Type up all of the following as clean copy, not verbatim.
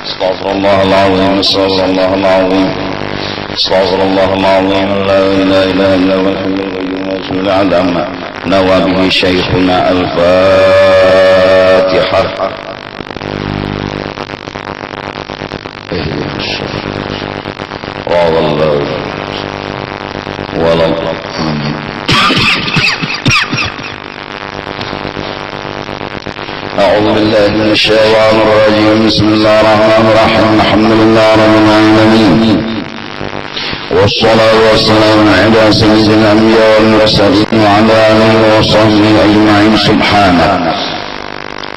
استغفر الله العظيم استغفر الله العظيم استغفر الله العظيم لا اله الا هو الحي القيوم وأصول العلم نوى به شيخنا الفاتحة. اهدنا الصراط ولا آمين. أعوذ بالله من الشيطان الرجيم بسم الله الرحمن الرحيم الحمد لله رب العالمين والصلاة والسلام على سيد الأنبياء والمرسلين وعلى آله وصحبه أجمعين. سبحانك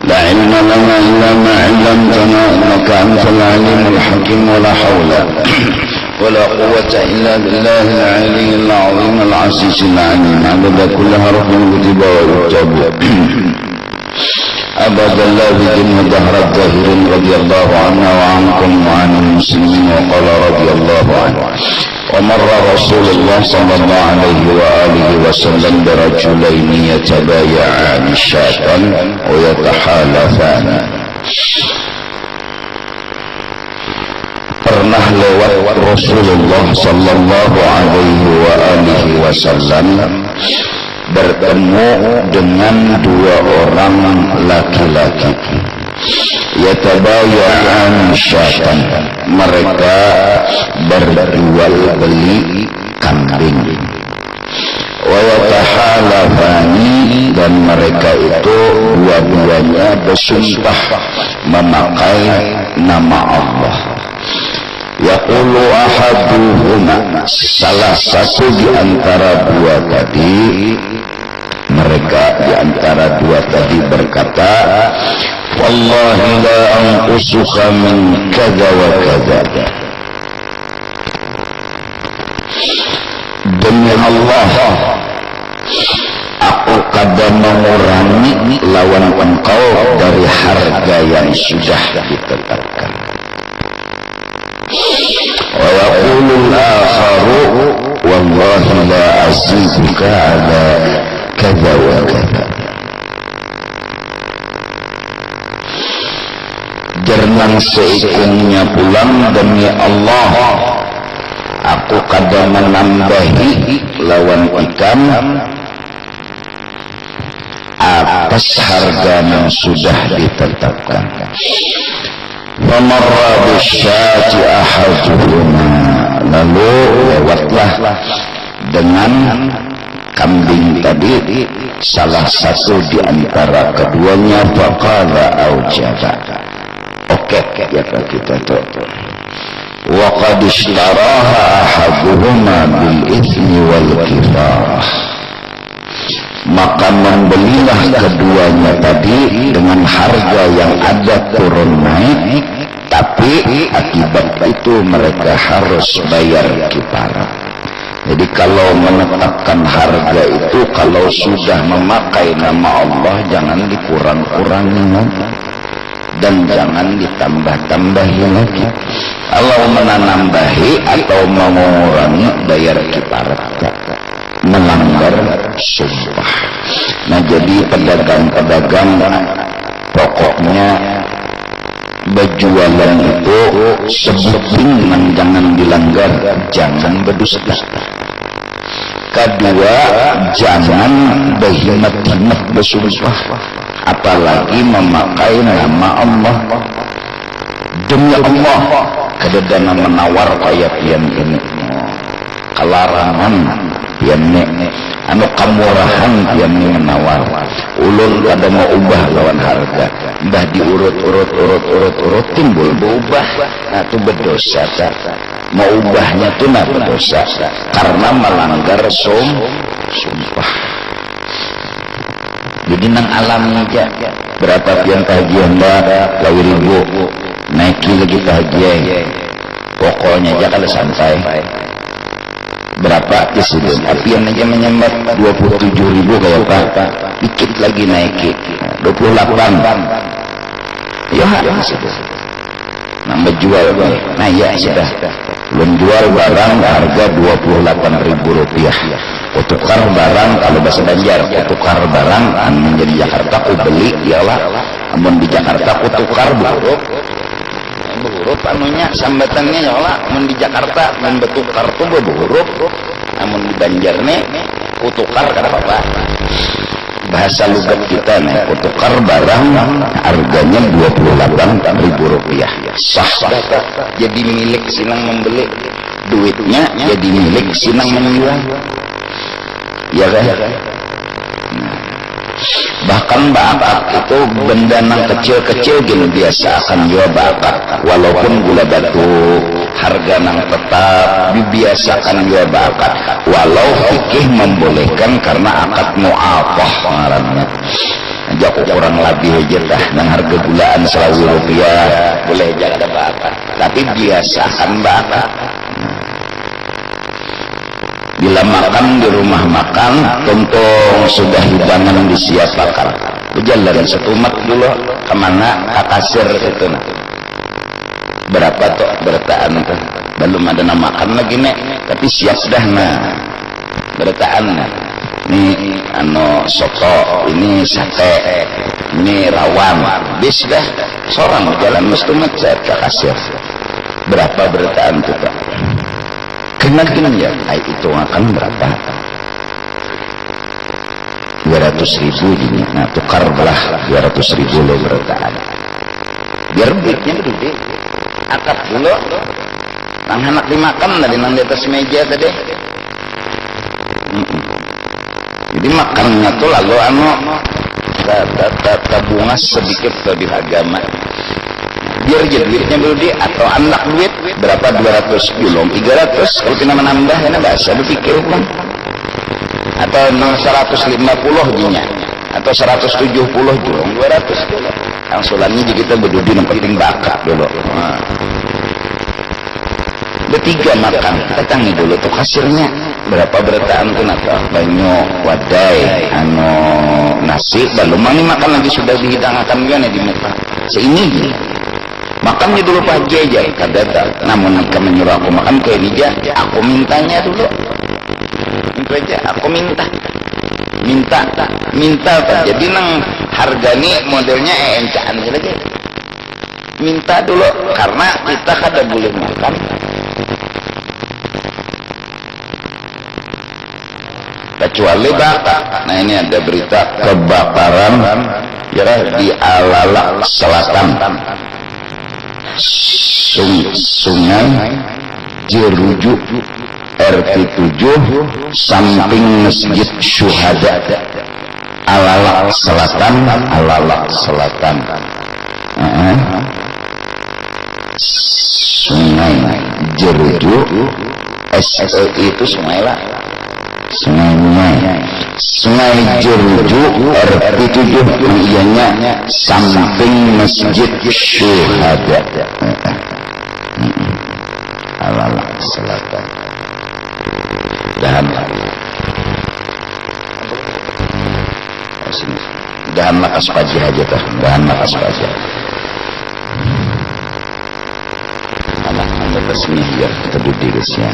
لا علم لنا إلا ما علمتنا إنك أنت العليم الحكيم ولا حول ولا قوة إلا بالله العلي العظيم العزيز العليم عدد كل حرف كتب ويكتب أبدا لا بدين دهر الداهرين رضي الله عنا وعنكم وعن المسلمين. وقال رضي الله عنه ومر رسول الله صلى الله عليه وآله وسلم برجلين يتبايعان شاة ويتحالفان. Pernah lewat Rasulullah sallallahu alaihi wa alihi wasallam bertemu dengan dua orang laki-laki. Yatabaya'an syatan, mereka berjual beli kambing. Wa yatahalafani, dan mereka itu dua-duanya bersumpah memakai nama Allah. Yaqulu ahaduhuma, salah satu di antara dua tadi, mereka di antara dua tadi berkata, wallahi la anqusuka min kada wa kada, demi Allah aku kadang mengurangi lawan engkau dari harga yang sudah ditetapkan. Wa yaqulul akharu wallahi la aziduka ala kadza wa kadza. Jernang seikungnya pulang, demi Allah aku kadang menambahi lawan ikan atas harga yang sudah ditetapkan. Famarra bisyati ahaduhuma, lalu lewatlah dengan kambing tadi salah satu di antara keduanya. Faqala aujaba, oke ya kita tuh. Wa qad ishtaraha ahaduhuma bil ithmi wal kifarah, maka membelilah keduanya tadi dengan harga yang ada turun naik, tapi akibat itu mereka harus bayar kifarah. Jadi kalau menetapkan harga itu, kalau sudah memakai nama Allah, jangan dikurang-kurangi lagi dan jangan ditambah-tambahi lagi. Kalau menambahi atau mengurangi, bayar kifarah, melanggar sumpah. Nah, jadi pedagang-pedagang pokoknya berjualan itu sebelum jangan dilanggar, jangan berdusta. Kedua, jangan berhimat-himat bersumpah, apalagi memakai nama Allah. Demi Allah, kededana menawar kayak pian ini, kelarangan pian ini, anu kamurahan pian ini menawar. Ulun kada mau ubah lawan harga, mbah diurut timbul berubah, nah itu berdosa. Mau ubahnya itu nah berdosa karena melanggar sumpah. Jadi nang alam aja, berapa pian tagihan dah, 2.000 naiki lagi tagihan, pokoknya aja kalau santai. Berapa disini? Apian aja menyambat 27.000 kayak apa? Dikit lagi naiki 28. Ya, sudah. Nambah jual, nah ya sudah. Belum jual barang harga 28.000 rupiah. Kutukar barang, kalau bahasa Banjar, kutukar barang menjadi Jakarta, ku beli, dialah. Namun di Jakarta kutukar buruk. anunya sambatannya nyola mun di Jakarta mun betukar tuh huruf namun di Banjarnya kutukar kada apa bahasa lugat kita nih kutukar barang harganya Rp28.000 sah jadi milik sinang membeli duitnya jadi milik sinang menjual ya kan bahkan bakat itu benda yang kecil-kecil gini biasa akan jual bakat walaupun gula batu harga nang tetap dibiasakan jual bakat walau fikih membolehkan karena akad mu'afah ngarannya aja kurang lebih aja dah nang harga gulaan Rp1.000 boleh aja ada bakat tapi biasakan bakat. Bila makan di rumah makan, tuntung sudah hidangan disiapkan. Berjalan setumat dulu kemana kasir itu. Berapa tuh bertaan tuh? Belum ada nama makan lagi nek, tapi siap dah nah. Bertaan nah. Ini soto, ini sate, ini rawon. Bis dah seorang jalan setumat saya ke kasir. Berapa bertaan tuh Pak? Kena ya, itu akan berapa? 200.000 ini, nah tukar belah 200.000 lo bertaan. Biar duitnya gede, akad dulu. Nang anak dimakan dari nang di atas meja tadi. Jadi makannya tuh lalu tabungan sedikit lebih agama. Biar aja duitnya dulu dia atau anak duit berapa 200 belum 300 kalau kita menambah ya bahasa berpikir bang atau 150 jinya atau 170 julung 200 dulu yang sulannya jadi kita berdudi yang penting bakat dulu bertiga makan kita tangi dulu tuh kasirnya berapa bertaan tuh nata banyak wadai nasi belum ini makan lagi sudah dihidangkan gini di muka seini gini makannya dulu pagi aja kadang namun jika menyuruh aku makan kayak ini aja aku mintanya dulu itu aja aku minta jadi nang harga nih modelnya encaan aja minta dulu karena kita kada boleh makan kecuali bakar. Nah ini ada berita kebakaran ya di Alalak Selatan Sungai Jeruju RT 7 samping Masjid Syuhada Alalak Selatan Sungai Jeruju SE itu sungai lah Sungai Jeruju RT 7 ianya samping Masjid Syuhada Alalak Selatan dahan lakas pajah aja tah dahan lakas pajah anak resmi biar kita duduk di sini.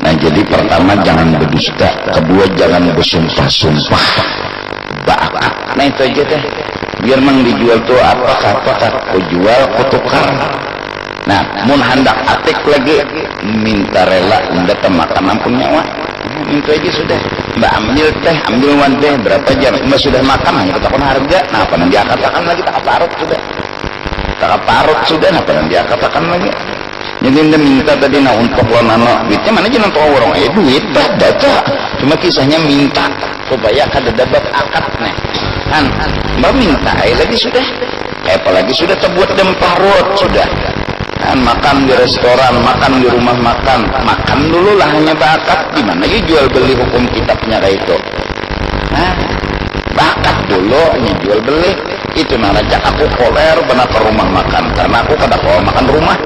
Nah jadi pertama jangan berdusta, kedua jangan bersumpah-sumpah bakat. Nah itu aja deh. Biar mang dijual tuh apa aku jual aku tukar. Nah mun hendak atik lagi minta rela unda makan ampun nyawa. Itu aja sudah. Mbak ambil teh, ambil wan teh berapa jam? Mbak sudah makan hanya ketakon harga. Nah apa nanti katakan lagi tak parut sudah. Tak parut sudah apa nanti katakan lagi. Jadi anda minta tadi nah untuk lo nano duitnya mana aja nanti orang duit dah data cuma kisahnya minta supaya kada dapat akad nih kan mbak minta lagi sudah apalagi sudah terbuat dan parut sudah kan makan di restoran makan di rumah makan dulu lah hanya bakat gimana ya jual beli hukum kitabnya kayak itu nah bakat dulu hanya jual beli itu nah ajak aku koler benar ke rumah makan karena aku kada kalau makan rumah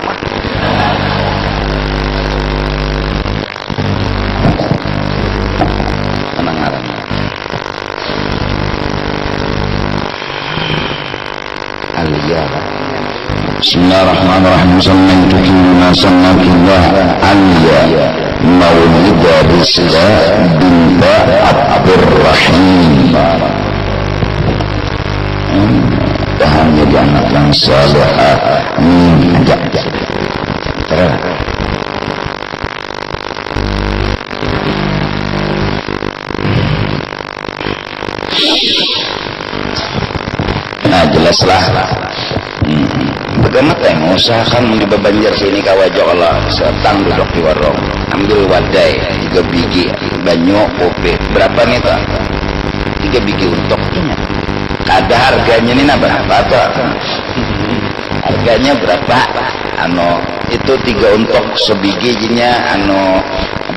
Bismillahirrahmanirrahim. Sallallahu sanatullah Alia Maulida Rizla binta Abdurrahim. Tahan jadi anak yang salihah. Ajak terus. Nah jelaslah bagaimana teh usahakan di Banjar sini kawajo Allah setang duduk di warung ambil wadai 3 biji banyu kopi berapa nih tuh 3 biji untuknya ada harganya nih berapa tuh harganya berapa itu 3 untuk sebiji jinya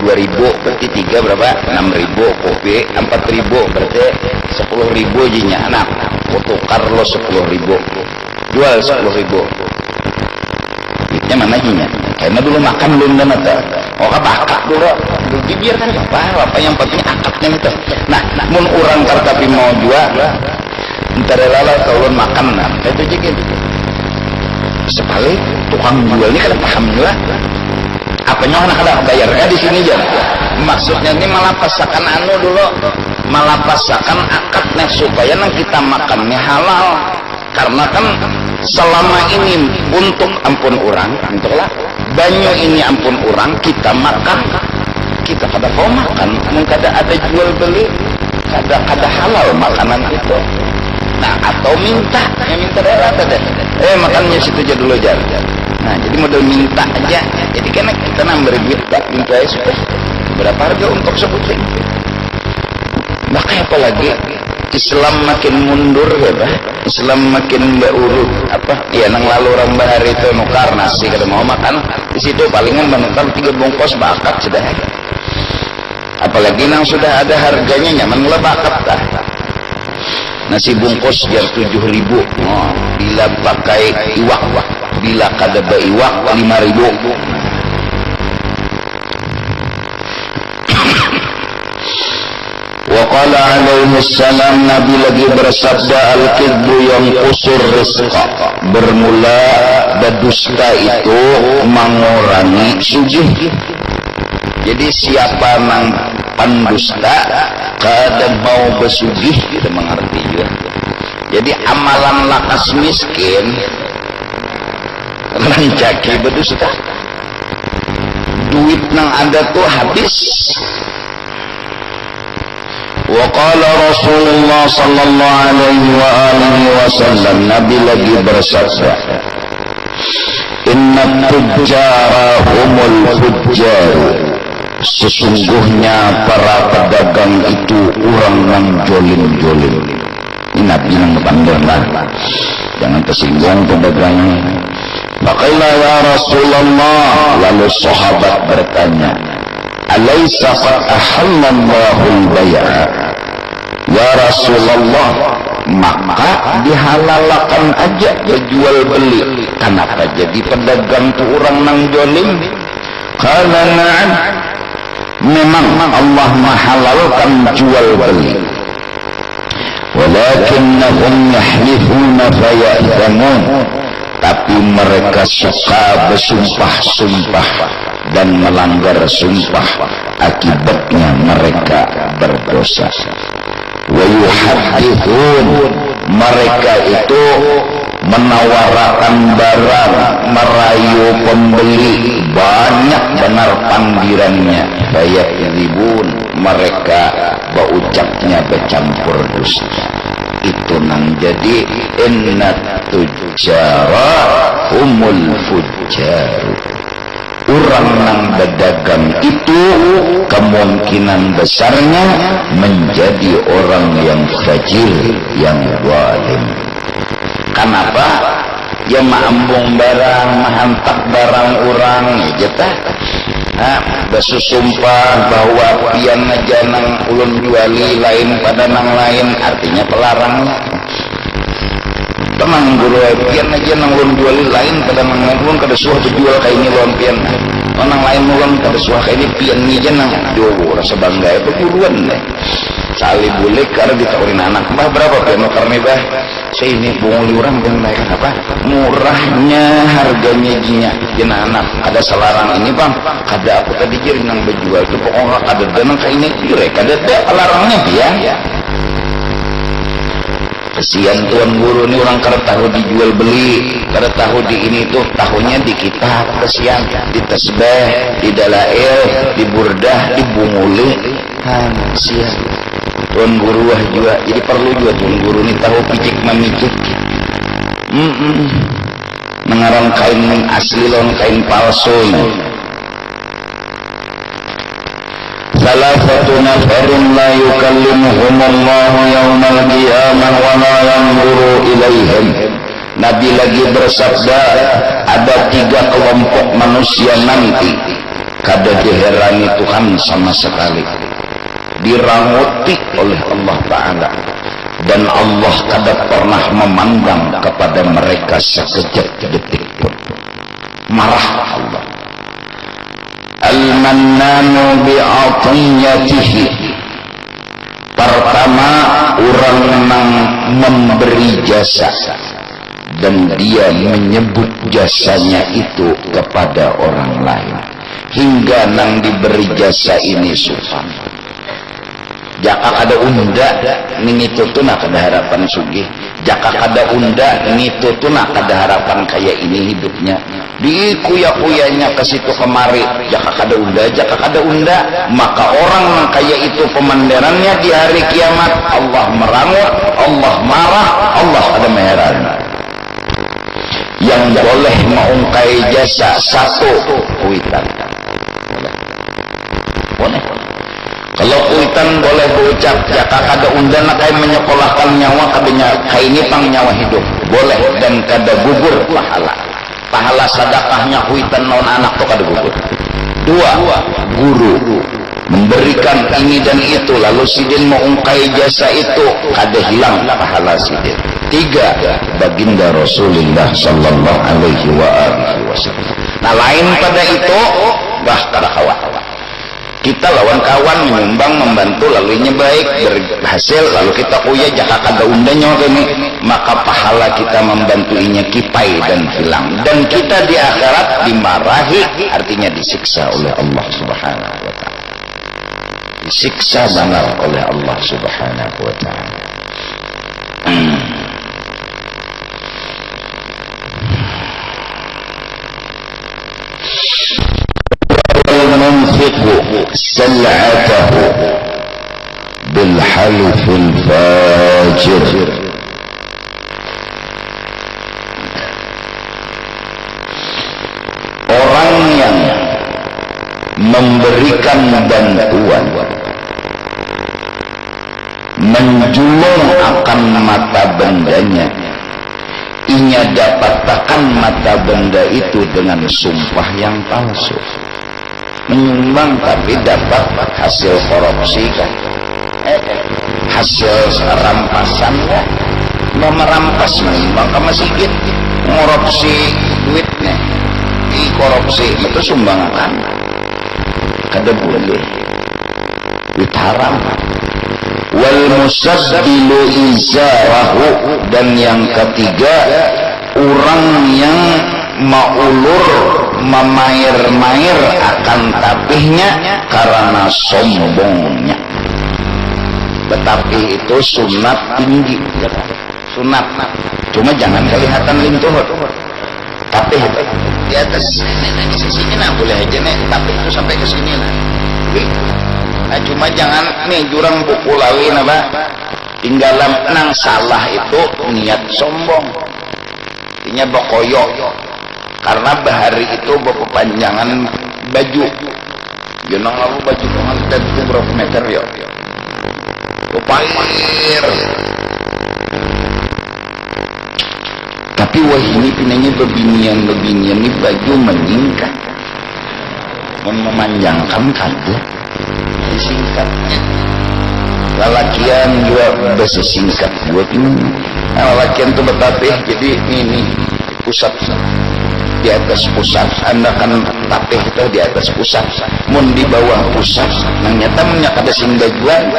2.000 berarti 3 berapa 6.000 kopi 4.000 berarti 10.000 jinya anak tukar lo 10.000 jual 10.000 duitnya mana jinya karena dulu makan belum dan oh bakak dulu dibiarkan apa yang penting akadnya itu nah mun orang tapi mau jual ntar lala kalau makan nah itu juga sekali tukang jual ini kan paham juga apanya anak ada bayarnya di sini aja maksudnya ini malah pasakan dulu malah pasakan akadnya supaya kita makannya halal karena kan selama ini untuk ampun orang entahlah banyak ini ampun orang kita makan kita kada mau makan mungkin ada jual beli kada halal makanan itu nah atau minta rata deh makannya situ aja dulu aja nah jadi model minta aja jadi karena kita nambah duit minta aja supaya berapa harga untuk sebutin makanya apalagi Islam makin mundur ya bah Islam makin berurut ya nang lalu orang bahari itu nukar nasi kada mau makan di situ palingan menukar 3 bungkus bakat sudah apalagi nang sudah ada harganya nyaman lah bakat dah nasi bungkus biar 7.000 bila pakai iwak bila kada iwak 5.000 Waqala alaihi salam Nabi lagi bersabda al-kidbu yang kusur rizqa bermula berdusta itu mengurangi sujud jadi siapa nang pendusta kada mau bersujud kita mengerti juga jadi amalan lakas miskin rancaki berdusta duit nang ada tuh habis Waqala Rasulullah sallallahu alaihi wa alihi wasallam Nabi lagi bersabda Inna tujjara humul fujjar sesungguhnya para pedagang itu orang yang jolim-jolim ini Nabi yang pandang jangan tersinggung pedagangnya makanya ya Rasulullah lalu sahabat bertanya alaysa qad ahallallahu al-bay'a ya Rasulullah maka dihalalkan aja jual beli kenapa jadi pedagang tuh orang nang jolim qala na'am memang Allah menghalalkan jual beli walakinnahum yahlifuna faya'zamun tapi mereka suka bersumpah-sumpah dan melanggar sumpah akibatnya mereka berdosa wa yuhaddithun mereka itu menawarkan barang merayu pembeli banyak benar panggirannya fayakdzibun mereka berucapnya bercampur dusta itu nang jadi inna tujjara humul fujjar orang nang berdagang itu kemungkinan besarnya menjadi orang yang fajir yang zalim kenapa ya maambung barang mahantak barang orang jeta bersumpah bahwa pian aja nang ulun juali lain pada nang lain artinya pelarangnya tenang guru pian aja nang ulun juali lain pada nang lain ulun kada suah jual kayak ini lawan pian nang lain ulun kada suah kayak ini pian aja nang jauh rasa bangga itu buruan deh Sali bulik karena ditawarin anak, bah berapa piano karena bah? Saya ini bunguli orang dan mereka apa? Murahnya harganya jina anak. Ada selarang ini bang, kada apa tadi jadi nang berjual itu pokoknya kada danang kayak ini jure, kada ada larangnya dia. Kesian tuan guru ini orang kada tahu dijual beli, kada tahu di ini tuh, tahunya di kitab, kesian di tasbih, di dalail, di burdah, di bunguli. Kesian tuan guru wah juga, jadi perlu juga tuan guru ini tahu picik mamicik. Mengarang kain asli lawan kain palsu. Salasatu nafarun la yukallimuhumullahu yawmal qiyamah wa la yanzuru ilaihim. Nabi lagi bersabda, ada 3 kelompok manusia nanti kada diherani Tuhan sama sekali, diranguti oleh Allah Ta'ala, dan Allah kada pernah memandang kepada mereka sekejap detik pun. Marah Allah. Al-mannanu bi'atiyatihi. Pertama, orang yang memberi jasa dan dia menyebut jasanya itu kepada orang lain hingga nang diberi jasa ini sopan. Jaka kada unda ngitu tuh nak ada harapan sugih. Jaka kada unda ngitu tuh nak ada harapan kayak ini hidupnya. Di kuya-kuyanya ke situ kemari. Jaka kada unda, maka orang yang kayak itu pemandarannya di hari kiamat Allah merangut, Allah marah, Allah ada meheran. Yang boleh mengungkai jasa 1 kuitan. Boleh. Kalau kuitan boleh berucap, jaka kada undan kayak menyekolahkan nyawa kadanya kayak ini pang nyawa hidup boleh, dan kada gugur pahala sedekahnya kuitan non anak tuh kada gugur. 2, guru memberikan ini dan itu lalu sidin mengungkai jasa itu kada hilang pahala sidin. 3, baginda Rasulullah sallallahu alaihi wasallam. Nah lain pada itu bah kada kawan. Kita lawan kawan menyumbang membantu lalu ini baik berhasil lalu kita kuya jaka kada undanya ini, maka pahala kita membantuinya kipai dan hilang, dan kita di akhirat dimarahi, artinya disiksa oleh Allah Subhanahu wa taala. Disiksa benar oleh Allah Subhanahu wa taala. ينفق سلعته بالحلف الفاجر. Orang yang memberikan bantuan menjulung akan mata bendanya, inya dapatkan mata benda itu dengan sumpah yang palsu. Menyumbang tapi dapat hasil korupsi kan, hasil rampasan kan, mau merampas menyumbang ke masjid, korupsi duitnya, korupsi itu sumbangan kada boleh, duit haram. Wal musabbilu izarahu, dan yang ketiga orang yang maulur memair-mair akan tapihnya karena sombongnya. Tetapi itu sunat tinggi, sunat. Cuma jangan kelihatan lintuh. Tapi di atas ini sini nah boleh aja nih, tapi itu sampai ke sini lah. Nah, cuma jangan nih jurang buku lawi apa tinggalan nang salah itu niat sombong. Artinya bokoyo. Karena bahari itu berpanjangan baju. Junang lalu baju dengan itu berapa meter ya? Pair. Tapi wah ini pinanya bebinian ini baju meningkat, memanjangkan kado, singkatnya. Lalakian juga bahasa singkat buat ini. Nah, lalakian itu betapih jadi ini pusat. Di atas pusat, anda kan tapih itu di atas pusat, mun di bawah pusat, nang nyata menyakada sing bajuan,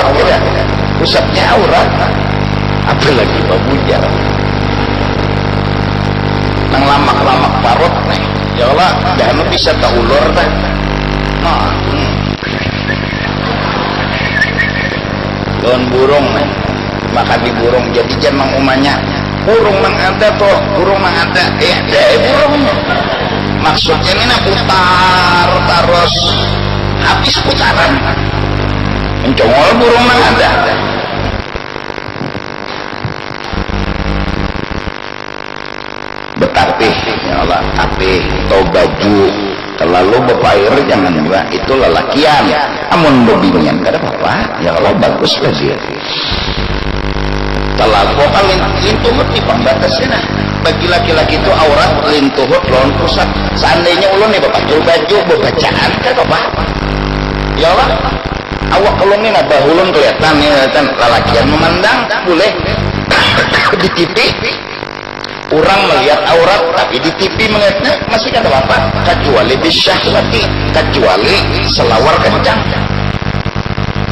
aurat ya, pusatnya aurat, apalagi babujar. Nang lamak-lamak parut nih, ya Allah, dah bisa tak ulur dah. Nah, lawan burung nih, makan di burung jadi jangan umanya. Burung mang ada toh, burung mang ada, burung. Maksudnya ini putar terus habis putaran. Mencongol burung mang ada. Betapih, ya Allah, tapih, atau baju terlalu bepair jangan juga, itu lelakian. Amun bebinian kada apa-apa, ya Allah bagus lah dia. Terlalu kalau lintuhut di pembatasnya, bagi laki-laki itu aurat lintuhut lawan pusat. Seandainya ulun nih bapak jual baju bacaan kan apa? Ya Allah, awak ulun ini nabah ulun kelihatan nih, kelihatan lelakian memandang boleh di TV. Orang melihat aurat tapi di TV melihatnya masih kata apa? Kecuali bisyahwati, kecuali selawar kencang.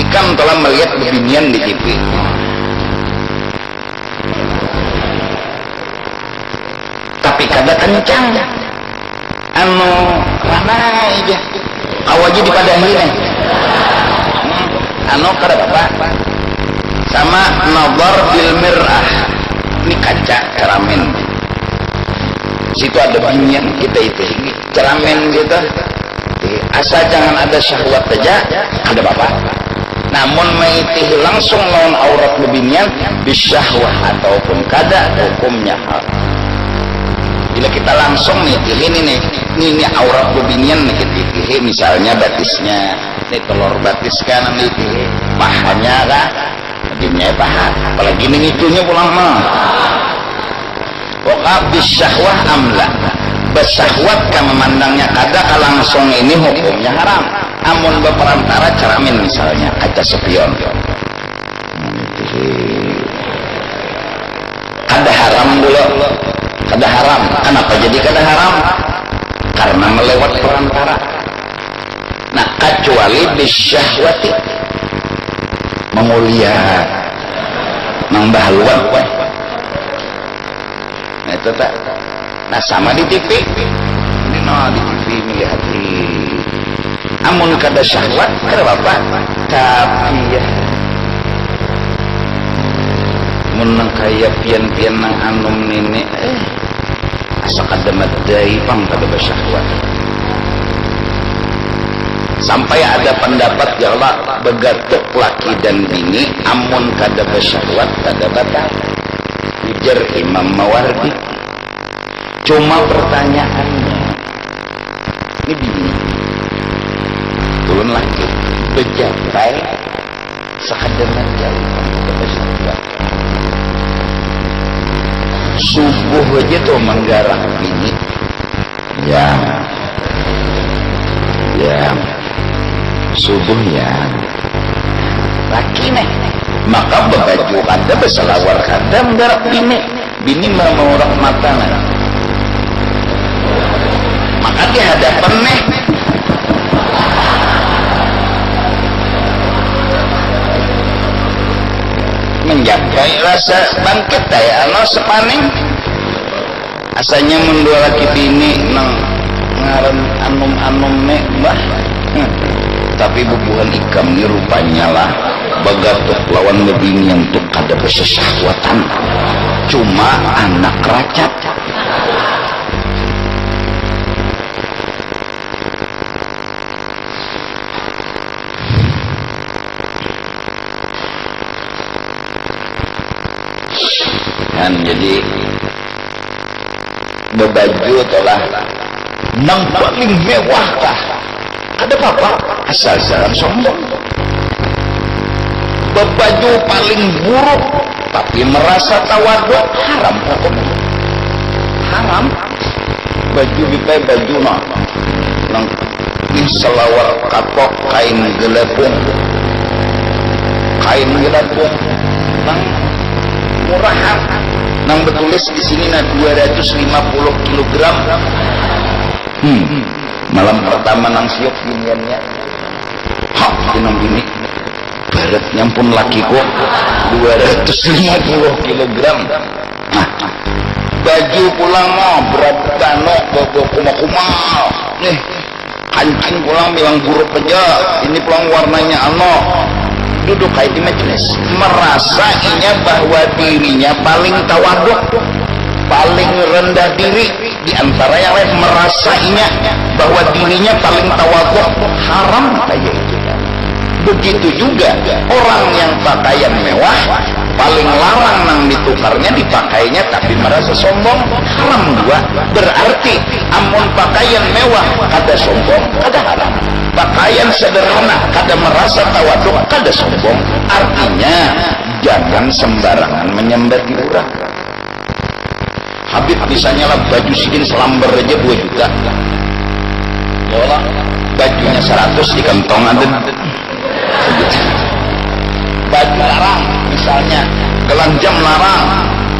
Ikan telah melihat bebinian di TV. Tapi kada kencang. Anu rana aja. Awaji dipadahi nih. Anu kada apa? Sama nazar bil mir'ah. Ini kaca cermin. Situ ada binian kita itu cermin gitu. Asal jangan ada syahwat aja, ada apa-apa. Namun maitih langsung lawan aurat bebinian bisyahwah ataupun kada hukumnya haram. Bila kita langsung nih ini aurat bebinian nih kita misalnya batisnya, ini telur batis kan nih pahanya kah? Bebinian paha, apalagi nih itunya pulang mah. Waqab bisyahwah amla. Besyahwat ka memandangnya kada ka langsung ini hukumnya haram. Amun beperantara cermin misalnya kaca spion. Kada haram dulu. Kada haram. Kenapa jadi kada haram? Karena melewat perantara. Nah, kecuali bisyahwati. Menguliat. Mengbahaluan. Nah, itu tak. Nah, sama di TV. Ini di TV melihat amun kada syahwat kada apa? Tapi ya. Mun kaya pian-pian nang anum nenek asa kada madai pang kada bersyahwat. Sampai ada pendapat ya Allah begatuk laki dan bini amun kada bersyahwat kada batal. Ujar Imam Mawardi. Cuma pertanyaannya ini bini turun lagi bejatai sekadar jauh bersyahwat subuh aja tuh menggarang bini ya subuh ya laki nih maka berbaju kada berselawar kada menggarap bini mau mata nih maka di hadapan nih menjagai rasa bangkit daya ano sepaning asanya mendua laki bini nang ngaran anum-anum nih mbah tapi bubuhan ikam ni rupanya lah bagatuk lawan bebini yang tuh kada bersesahwatan cuma anak racat kan jadi berbaju telah nang paling mewah kah ada apa asal jangan sombong berbaju paling buruk tapi merasa tawaduk haram hukumnya haram baju dipakai baju nang selawar kapok kain gelapung nang murahan nang bertulis di sini 250 kg malam pertama nang siok biniannya hak dinong ini ibarat nyampun laki kok 250 kilogram. Nah, baju pulang mah berat tanok bawa kumal-kumal nih, kancing pulang bilang buruk aja, ini pulang warnanya duduk kayak di majelis merasainya bahwa dirinya paling tawaduk, paling rendah diri di antara yang lain, merasainya bahwa dirinya paling tawaduk. Haram kayak itu. Begitu juga orang yang pakaian mewah paling larang nang ditukarnya dipakainya tapi merasa sombong, haram juga. Berarti amun pakaian mewah kada sombong, kada haram. Pakaian sederhana kada merasa tawaduk, kada sombong. Artinya jangan sembarangan menyembah orang. Habib misalnya lah baju sidin selambar aja 2 juta. Ya Allah, bajunya 100 di kantong ada. Baju larang misalnya, gelang jam larang,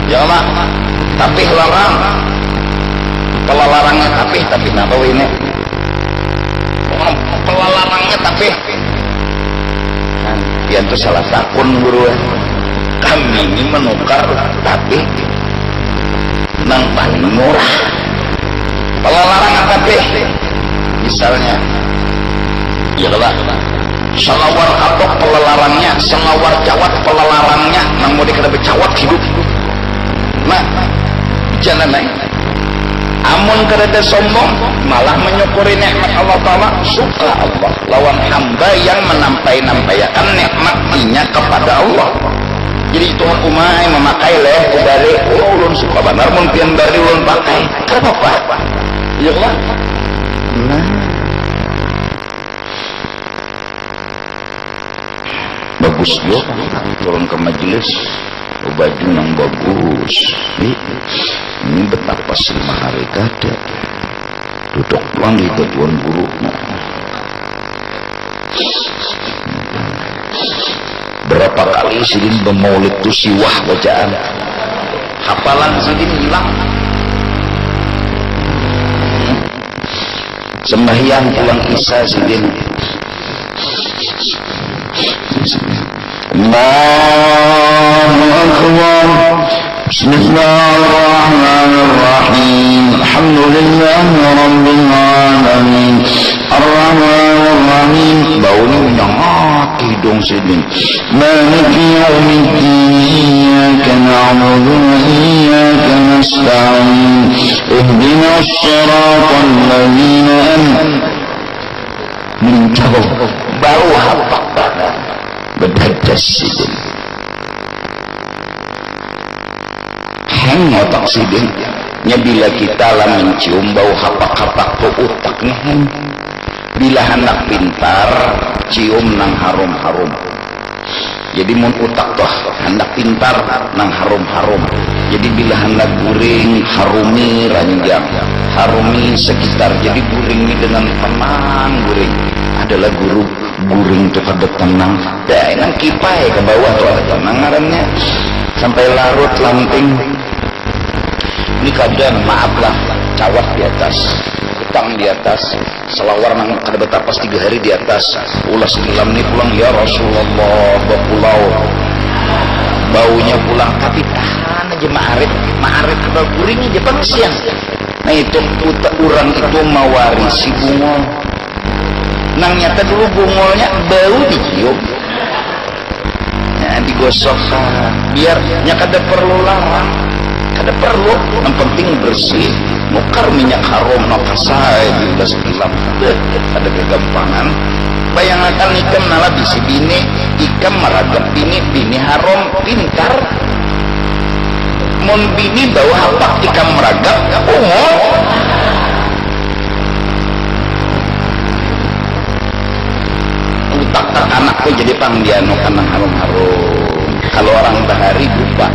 ya Allah, tapi larang. Kalau larangnya tapi napa ini? Kalau larangnya tapi, dia tuh salah takun guru. Kami ini menukar tapi nang paling murah. Kalau larangnya tapi, misalnya, ya Allah. Selawar kapok pelelarangnya, selawar cawat pelelarangnya, nang mau dikena becawat hidup. Nah, jangan naik. Amun kereda sombong, malah menyukuri nikmat Allah Ta'ala. Suka Allah lawan hamba yang menampai-nampaikan nikmatnya kepada Allah. Jadi Tuhan umai memakai leh dari ulun suka benar, mungkin dari ulun pakai. Kenapa? Ya Allah. Nah, bagus yo turun ke majelis baju yang bagus. Ini betapa sih mahal kada duduk pulang di tuan guru. Berapa kali sidin bermaulid tu siwah bacaan, hafalan sidin hilang. Sembahyang pulang isya sidin Allahu Akbar. Bismillahirrahmanirrahim. Alhamdulillahi Rabbil Alamin. Ar-Rahmanir-Rahim. Baunya menyengat hidung sidin. Maliki yaumiddin. Iyyaka na'budu wa iyyaka nasta'in. Ihdinas siratal ladzina an'amta alaihim. Baru hafal berdadas sidin. Heng otak sidin nya bila kita lah mencium bau hapak-hapak tu utaknya heng. Bila hendak pintar cium nang harum-harum. Jadi mun utak tuh hendak pintar nang harum-harum. Jadi bila hendak guring harumi ranjang, harumi sekitar. Jadi guring dengan tenang guring. Adalah guru guring tuh kada tenang. Dah nang kipai ke bawah tuh ada tenang ngarannya. Sampai larut lanting. Ini kadang maaflah cawat di atas, utang di atas, selawar nang kada betapas 3 hari di atas. Ulas kilam nih pulang ya Rasulullah bapulau. Baunya pulang tapi tahan aja ma'arif ke guring aja bang siang. Nah itu orang itu mewarisi bungol. Nang nyata dulu bungolnya bau dicium. Nah digosokkan biar nya kada perlu larang. Kada perlu, yang penting bersih. Nukar minyak harum nokasai di belas kilam. Ada kegampangan. Bayangkan ikam nala bisi bini, ikam meragap bini harum pintar. Mon bini bawa hapak ikam meragap, umur. Utak anakku jadi pangdiano kanang harum-harum. Kalau orang bahari lupa.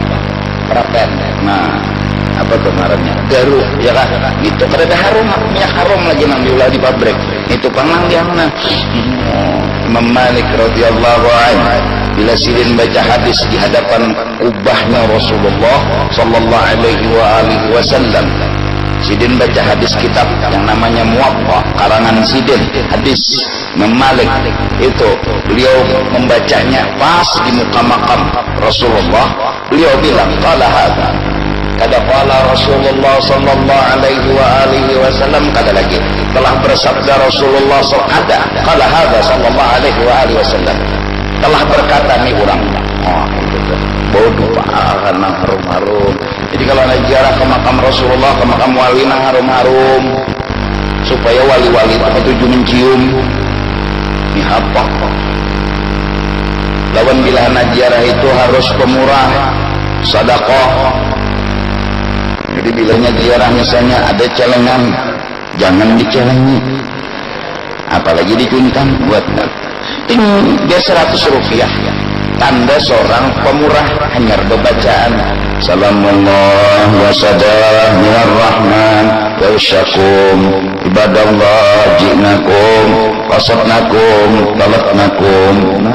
Perapen. Nah, apa kemarinnya? Garuk, ya kan? Itu kada harum, minyak harum lagi nang diulah di pabrik. Itu panang dia mana? Imam Malik radhiyallahu anhu bila sidin baca hadis di hadapan kubahnya Rasulullah sallallahu alaihi wasallam. Sidin baca hadis kitab yang namanya Muwatta karangan Sidin, hadis Imam Malik itu. Beliau membacanya pas di muka makam Rasulullah. Beliau bilang qala hadza, kada qala Rasulullah sallallahu alaihi wasallam, kada lagi telah bersabda Rasulullah sallallahu qala hadza sallallahu alaihi wasallam, telah berkata nih orang. Oh, gitu. Bau dupa karena harum-harum. Jadi kalau ada ziarah ke makam Rasulullah, ke makam wali nang harum-harum, supaya wali-wali itu mencium. Ini apa? Lawan bila ziarah itu harus pemurah, sedekah. Jadi bilanya ziarah misalnya ada celengan, jangan dicelengi. Apalagi dicuntan buat dia 100 rupiah. Tanda seorang pemurah hanya bacaan Salamullah wa salam ya Rahman wa syakum ibadallah jinakum qasadnakum talaknakum.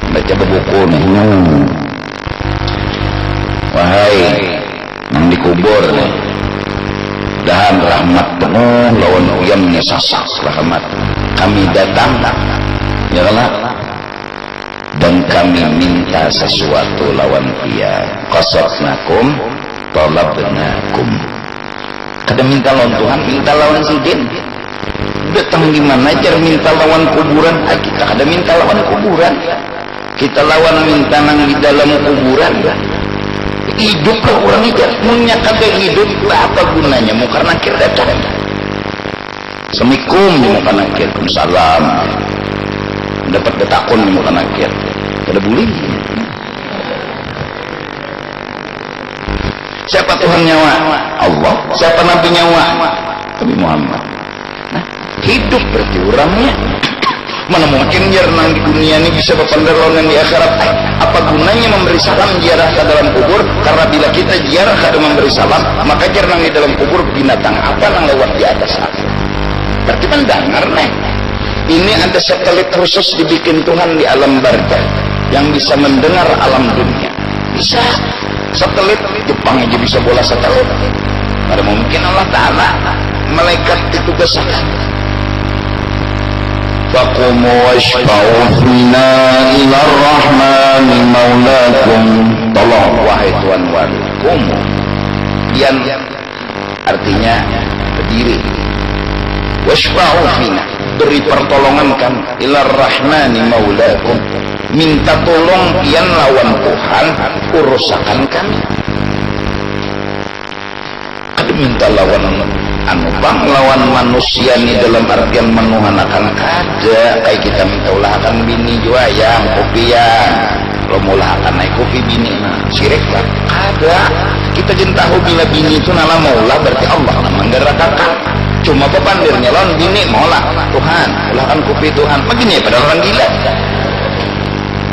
Baca buku nih. Wahai yang dikubur nih, dahan rahmat penuh lawan uyamnya sasak rahmat. Kami datang ya Allah, dan kami minta sesuatu lawan dia. Qasadnakum talabnakum. Kada minta lawan Tuhan, minta lawan Sidin. Datang di mana aja minta lawan kuburan. Kita kada minta lawan kuburan, kita lawan minta nang di dalam kuburan. Hidup lah orang itu, punya kada hidup apa gunanya? Muka nakir datang. Assalamualaikum di muka nakir, salam. Dapat detakun di muka nakir. Pada boleh. Siapa Tuhan nyawa? Allah. Siapa Nabi nyawa? Nabi Muhammad. Nah, hidup berarti orangnya. Mana mungkin jarang di dunia ini bisa berpendaronan di akhirat? Apa gunanya memberi salam ziarah ke dalam kubur? Karena bila kita ziarah kada memberi salam, maka jarang di dalam kubur binatang apa yang lewat di atas aku? Berarti mendengar nih. Ini ada satelit khusus dibikin Tuhan di alam barzah yang bisa mendengar alam dunia. Bisa satelit Jepang aja bisa bola satelit. Ada mungkin Allah Ta'ala malaikat itu besarkan. Faqumu washfa'u fina ila rahmani maulakum. Tolong wahai Tuhan wali, kumu. Pian artinya berdiri. Washfa'u fina, beri pertolongan kan ila rahmani maulakum. Minta tolong pian lawan Tuhan urusakan kan. Kada minta lawan anu bang lawan manusia ni dalam artian menuhanakan kada. Kayak kita minta ulahakan bini juga yang kopi ya, lo mulahakan naik kopi bini sirik lah kada. Kita jen tahu bila bini itu nala maulah berarti Allah menggerakkan. Cuma pepandirnya lawan bini maulah Tuhan ulahakan kopi Tuhan begini pada orang gila.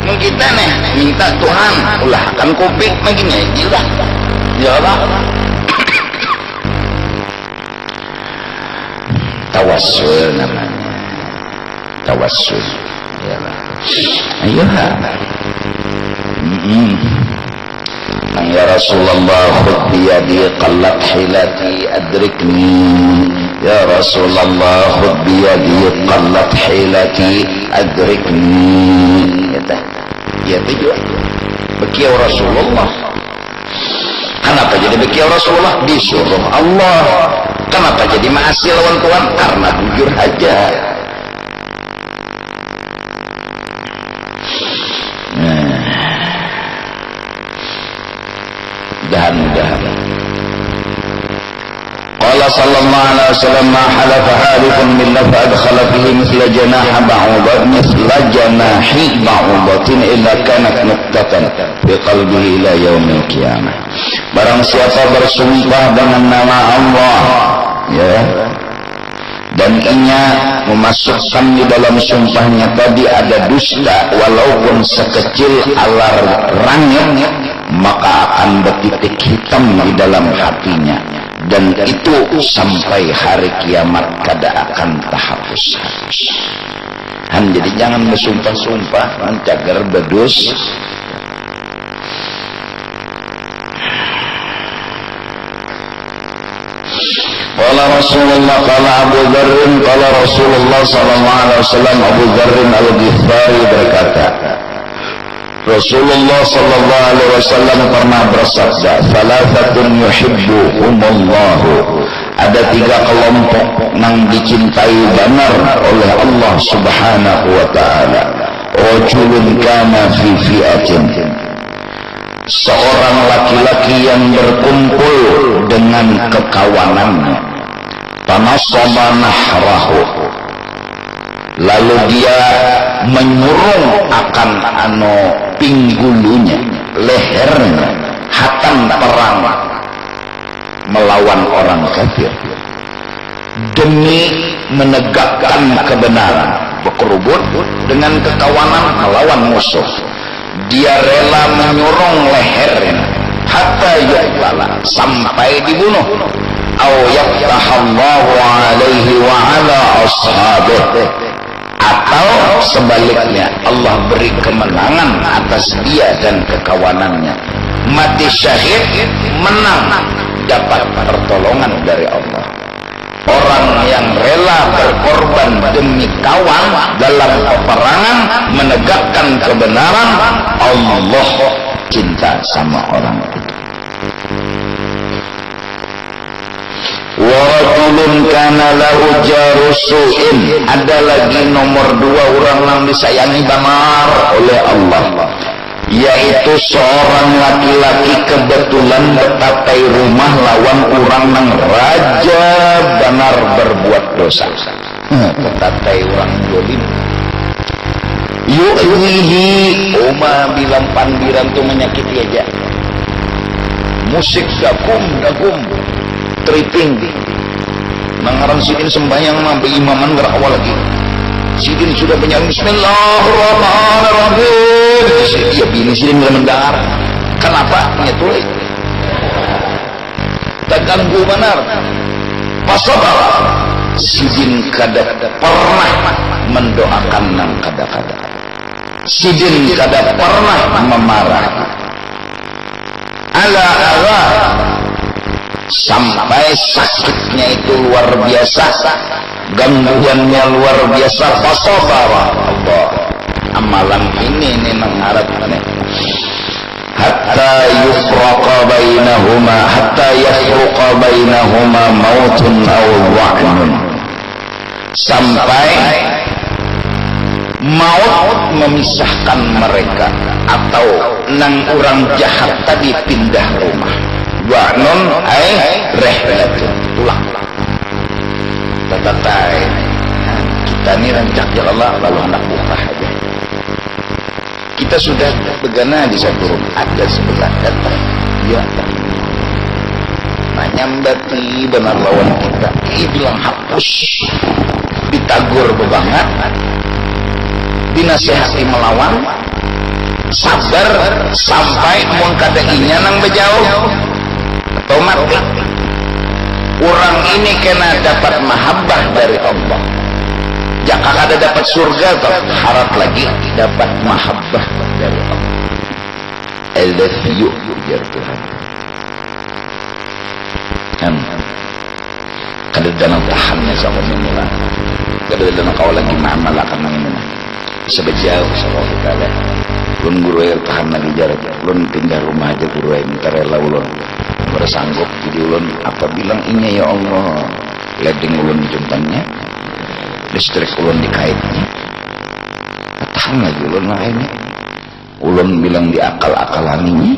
Kita nih minta Tuhan ulahkan kopi begini gila ya Allah. Tawassul namanya, tawassul ya Allah. Ayo nang ya Rasulullah khud biyadi qallat hilati adrikni. Ya Rasulullah khud biyadi qallat hilati adrikni. Ya tujuan bekiau Rasulullah. Kenapa jadi bekiau Rasulullah? Disuruh Allah. Kenapa jadi maasi lawan Tuhan? Karena bujur aja. Mudah-mudahan Qala sallallahu alaihi wasallam ma halafa halifun billah fa adkhala fihi mithla janaha ba'udah mithla janahi ba'udatin illa kanat nuqtatan fi qalbihi ila yaumil qiyamah. Barang siapa bersumpah dengan nama Allah ya, dan ia memasukkan di dalam sumpahnya tadi ada dusta walaupun sekecil alar rangit, maka akan bertitik hitam di dalam hatinya, dan itu sampai hari kiamat kada akan terhapus. Jadi jangan bersumpah-sumpah mencagar bedus. Rasulullah qala Abu Dzar qala Rasulullah sallallahu alaihi wasallam. Abu Dzar Al-Ghifari berkata, Rasulullah sallallahu alaihi wasallam pernah bersabda, "Thalathatun yuhibbuhumullahu." Ada 3 kelompok yang dicintai benar oleh Allah Subhanahu wa taala. Rajulun kana fi fi'atin. Seorang laki-laki yang berkumpul dengan kekawanannya. Tanassaba nahrahu. Lalu dia menyurung akan pinggulunya, lehernya, hatan perang melawan orang kafir demi menegakkan kebenaran, berkerubut dengan kekawanan melawan musuh. Dia rela menyurung lehernya hatta yuqtala, sampai dibunuh. Au yaftahallahu alaihi wa ala ashabihi, atau sebaliknya Allah beri kemenangan atas dia dan kekawanannya, mati syahid, menang, dapat pertolongan dari Allah. Orang yang rela berkorban demi kawan dalam peperangan menegakkan kebenaran, Allah cinta sama orang itu. Warajulun kana lahu jarusuin. Ada lagi nomor 2 orang yang disayangi benar oleh Allah, yaitu seorang laki-laki kebetulan betapai rumah lawan orang yang raja benar berbuat dosa. Betapai orang jolim. Yu'lihi, Oma bilang pandiran tuh menyakiti aja. Musik dagum tripping. Nangaran sidin sembahyang nabi imaman berawal lagi. Sidin sudah menyanyi Bismillahirrahmanirrahim. Iya bini sidin mendengar. Kenapa? Nyetulik. Terganggu benar. Pasabar. Sidin kada pernah mendoakan nang kada-kada. Sidin kada pernah memarah. Ala sampai sakitnya itu luar biasa, gangguannya luar biasa. Fasabara Allah, amalan ini mengharap hatta yufraqa bainahuma mautun aw wa'nun, sampai maut memisahkan mereka atau nang orang jahat tadi pindah rumah. Wa'nun ay rehlatun, pulang. Tetapi kita ini rancak ya Allah lalu anak buah aja. Kita sudah begana di satu rumah, ada sebelah datang, ya nyambati benar lawan kita, bilang hapus, ditagur bebangat, dinasihati melawan, sabar sampai mun kada inya nang bejauh atau mati. Orang ini kena dapat mahabbah dari Allah. Jika kada dapat surga atau harap lagi dapat mahabbah dari Allah. I love you ya Tuhan. Kan kada dalam tahannya sama menila. Kada dalam kau lagi mamalakan menina. Sebejauh sama kita. Ulun guru yang tahan lagi jarak, ulun pindah rumah aja guru yang minta rela ulun bersanggup. Jadi ulun apa bilang ini ya Allah, leding ulun juntangnya, listrik ulun dikaitnya, tahan lagi ulun lah ini. Ulun bilang di akal-akalaninya.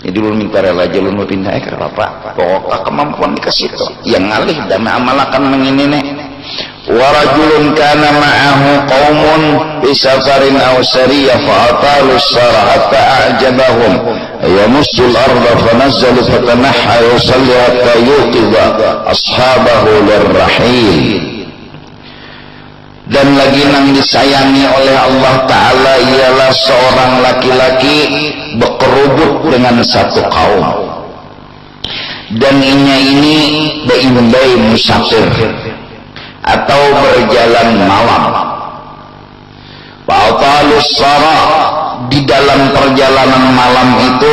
Jadi ulun minta rela aja ulun mau pindah ke apa? Pokok kemampuan dikasih tuh. Yang ngalih dan amalakan mengini nih. Warajulun kana ma'ahu qaumun bi safarin aw sariyah fa atalu as-sarata a'jabahum yamussul arda fa nazzalu fatanahha yusalli hatta yuqiza ashabahu lirrahil. Dan lagi nang disayangi oleh Allah Ta'ala ialah seorang laki-laki berkerubut dengan satu kaum, dan ini bayi musafir atau berjalan malam. Fa'atalus sara, di dalam perjalanan malam itu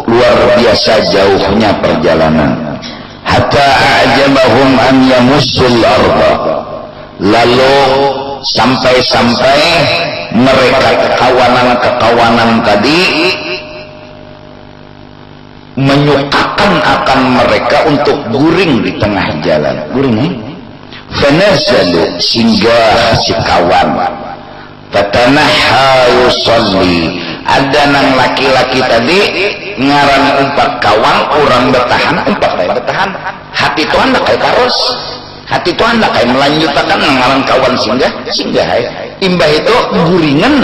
luar biasa jauhnya perjalanan. hatta a'jabahum an yamussul arda, lalu sampai-sampai mereka kawanan tadi menyukakan akan mereka untuk guring di tengah jalan. Guring fanazalu, singgah si kawan, fatanaha yusalli, ada nang laki-laki tadi ngaran umpat kawan orang bertahan hati itu anda kayak karos, hati itu anda kayak melanjutkan ngaran kawan singgah imbah itu guringan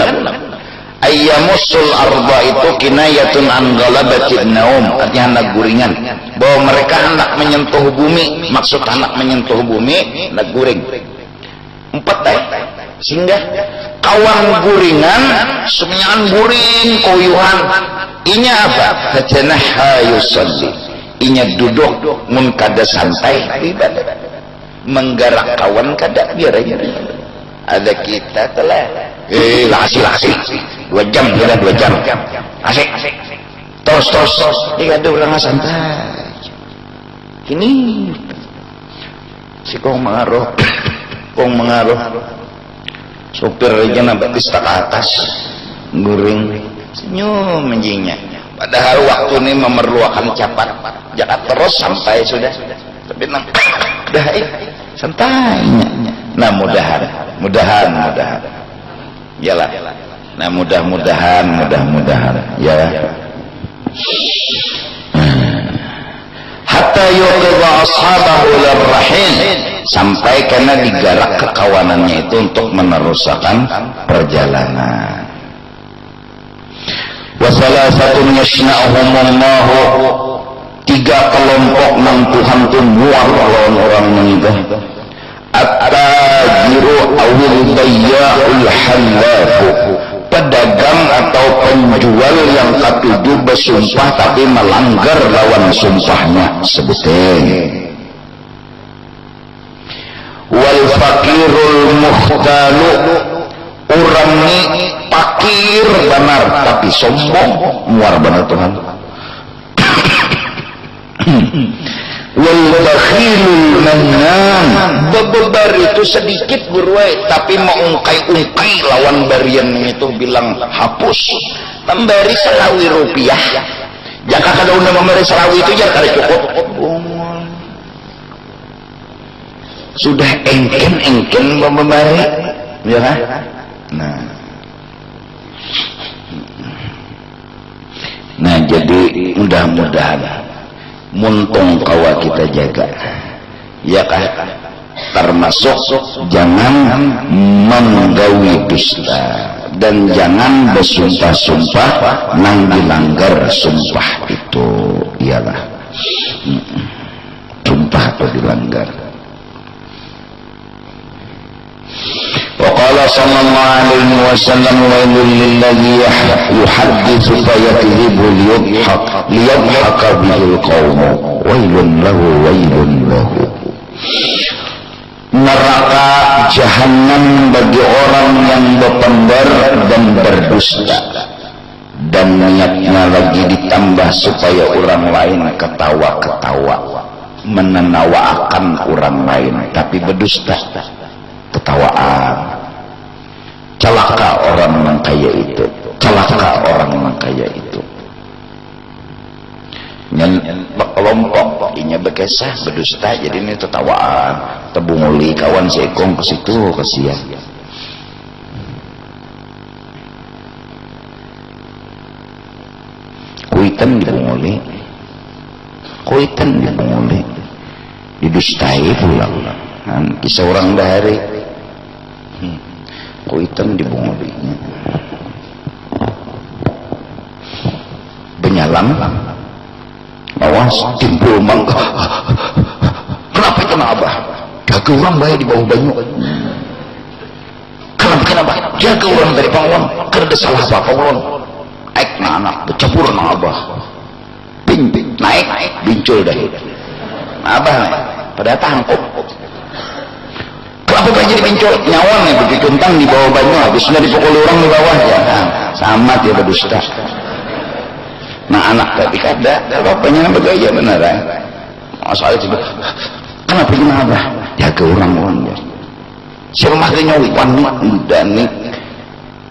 ayyamusul arba itu kinayatun an ghalabatin naum, artinya hendak guringan, bahwa mereka hendak menyentuh bumi, maksud hendak menyentuh bumi hendak guring. Empat singgah kawan guringan semuanya guring koyuhan, inya apa? Fatanaha yusalli, inya duduk mun kada santai ibadah, menggarak kawan kada biar aja. Ada kita telah lasi 2 jam sudah 2 jam asik terus dia ada orang santai ini si kong mengaruh sopir aja nampak pista ke atas guring senyum menjingnya, padahal waktu ini memerlukan cepat jangan terus sampai sudah, tapi dah santainya. Nah mudahan yalah, nah mudah-mudahan ya, hatta yuqidha ashabahu lirrahin, sampai karena digarak kekawanannya itu untuk meneruskan perjalanan. Wa salasatun yashna'uhumullahu, 3 kelompok nang Tuhan tu muar lawan orang meninggal. At-tajiru awil bayya'ul halafu, pedagang atau penjual yang katujuh bersumpah tapi melanggar lawan sumpahnya sebutin. Wal fakirul muhtalu, orang ni fakir benar tapi sombong, muar benar Tuhan. Wal bakhilul mannan, bebebar itu sedikit buruai tapi mengungkai-ungkai lawan barian itu bilang hapus, memberi selawi rupiah, jika kada undang memberi selawi itu ya kada cukup, sudah engken memberi ya kan? Nah jadi mudah-mudahan muntung kawa kita jaga ya kan, termasuk jangan menggawi dusta dan jangan bersumpah-sumpah nang dilanggar sumpah itu, ialah sumpah atau dilanggar. وقال صلى الله عليه وسلم ويل للذي يحدث فيكذب ليضحك به القوم ويل له. Neraka jahanam bagi orang yang berpendar dan berdusta, dan niatnya lagi ditambah supaya orang lain ketawa-ketawa, menenawakan orang lain tapi berdusta, ketawaan. Celaka orang yang kaya itu, celaka orang yang kaya itu. Kelompok inya berkesah berdusta, jadi ini tertawaan, tebunguli kawan seekong ke situ kasihan. Kuitan dibunguli, didustai pula. Kisah orang dari kuitan dibungulinya benyalang awas timbul mangga. Kenapa itu abah jaga orang baik di bawah banyu? Kenapa jaga orang dari panggung kerja salah apa panggung naik anak bercampur na abah naik bincul dah abah naik pada tangkup. Kenapa banyak dipincul? Nyawan nih begitu tentang di bawah banyu, habisnya dipukul orang di bawah ya. Sama dia berdusta. Nah anak tapi kada, bapaknya bergaya beneran. Soalnya juga kenapa gimana abah jaga orang ya si rumah dia nyawa panik dan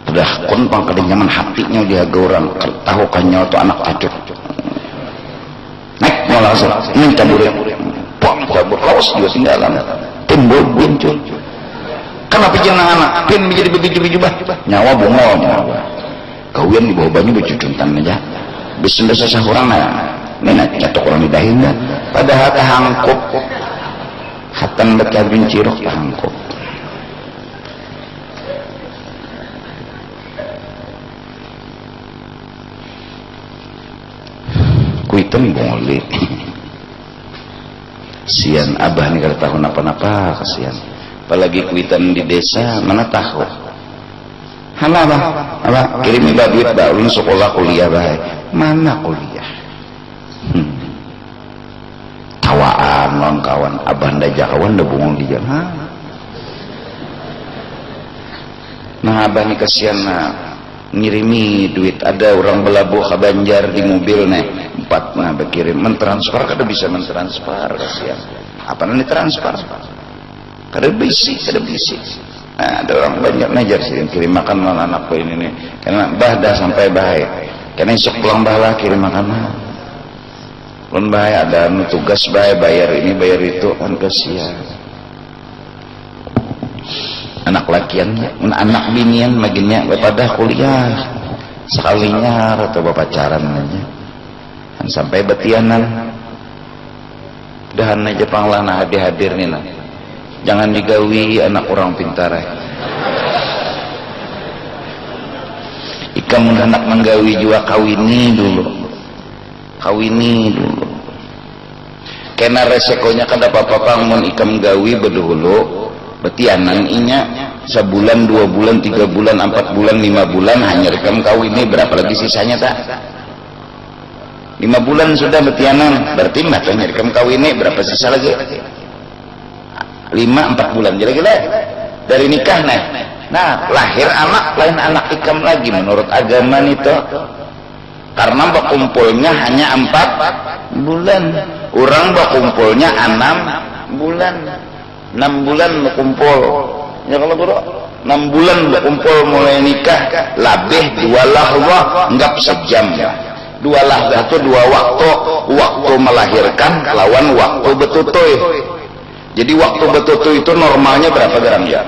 udah konpang kedengaman hatinya jaga orang tahu kan nyawa tuh anak acut naik mau langsung ini caburin buang cabur lawas juga tinggalan timbul bincul kenapa jangan anak pin menjadi begitu bah nyawa bungo nyawa kawin di bawah banyu bercucuntan aja bisa desa orang minat nyatok orang didahin padahal tahangkup hatan bekabin cirok tahangkup kuitem boleh sian abah nih kada tahu napa-napa kasihan apalagi kuitan di desa mana tahu hana abah kirim ibah duit dah ulun sekolah kuliah baik mana kuliah tawaan non kawan abah nda jakawan nda bungong di jalan nah abah nih kasihan ngirimi duit ada orang belabuh ke Banjar di mobil nih 4 nah berkirim mentransfer kada bisa mentransfer kasihan apa nanti transfer kada bisi nah, ada orang Banjar najar sih kirim makan malah anakku ini nih karena bah dah sampai bahaya karena esok pulang bah lah kirim makanan pun bahaya ada tugas bahaya bayar ini bayar itu kan kasihan anak lakian anak binian maginya pada kuliah sekalinya atau pacaran aja kan sampai betianan dahan aja panglana hadir nih nah jangan digawi anak orang pintar ikam anak menggawi juga kawini dulu karena resikonya kada apa-apa mun ikam gawi berdahulu betianan inya sebulan 2 bulan 3 bulan 4 bulan 5 bulan hanya rekam kawini berapa lagi sisanya tak 5 bulan sudah betianan berarti mah hanya rekam kawini berapa sisa lagi 5-4 bulan jadi gila dari nikah nah lahir anak lain anak ikam lagi menurut agama itu karena berkumpulnya hanya 4 bulan orang berkumpulnya 6 bulan 6 bulan berkumpul ya kalau bro 6 bulan berkumpul mulai nikah labih 2 lahwah enggak sejam 2 lahwah itu 2 waktu melahirkan lawan waktu betutuy jadi waktu betutuy itu normalnya berapa gram ya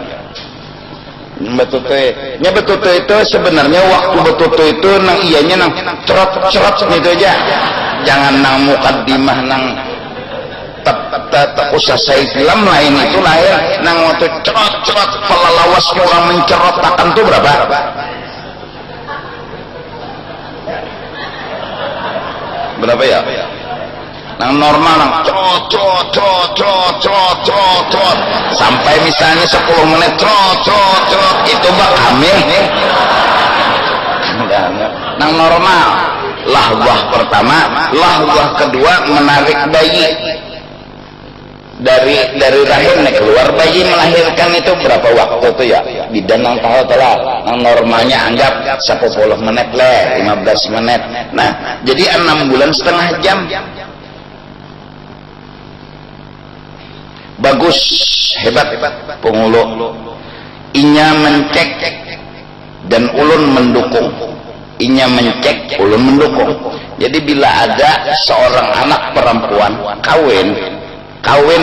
betutuy itu sebenarnya waktu betutuy itu nang iyanya nang cerot gitu aja jangan nang mukaddimah nang tak usah saya film lain itu lahir nang waktu cerot pelalawas orang mencerotakan tuh berapa ya nang normal nang cerot sampai misalnya 10 menit cerot itu bak hamil nang normal lahwah pertama lahwah kedua menarik bayi dari rahim keluar bayi melahirkan itu berapa waktu tuh ya bidan nang tahu telah nang normalnya anggap 10 menit leh 15 menit nah jadi 6 bulan setengah jam bagus hebat pengulu inya mencek dan ulun mendukung inya mencek ulun mendukung jadi bila ada seorang anak perempuan kawin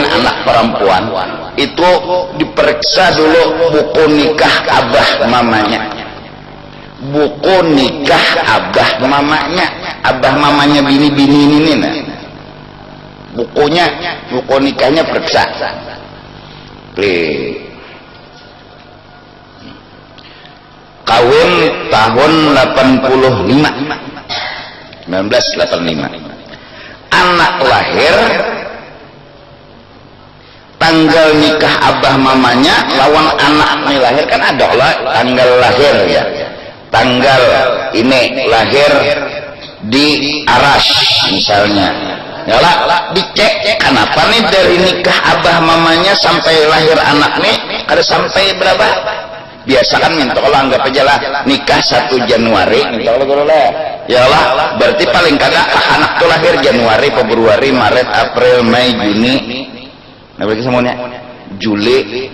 anak perempuan itu diperiksa dulu buku nikah abah mamanya abah mamanya bini-bini ini nah buku nikahnya periksa kawin tahun 1985 anak lahir tanggal nikah abah mamanya lawan anak nih lahir kan ada lah tanggal lahir ya tanggal ini lahir di Aras misalnya ya lah dicek kenapa nih dari nikah abah mamanya sampai lahir anak nih ada sampai berapa biasa kan minta kalau anggap aja lah nikah 1 Januari minta kalau lah Ya Allah, berarti paling kada anak tuh lahir Januari, Februari, Maret, April, Mei, Juni. Nah, berarti semuanya Juli,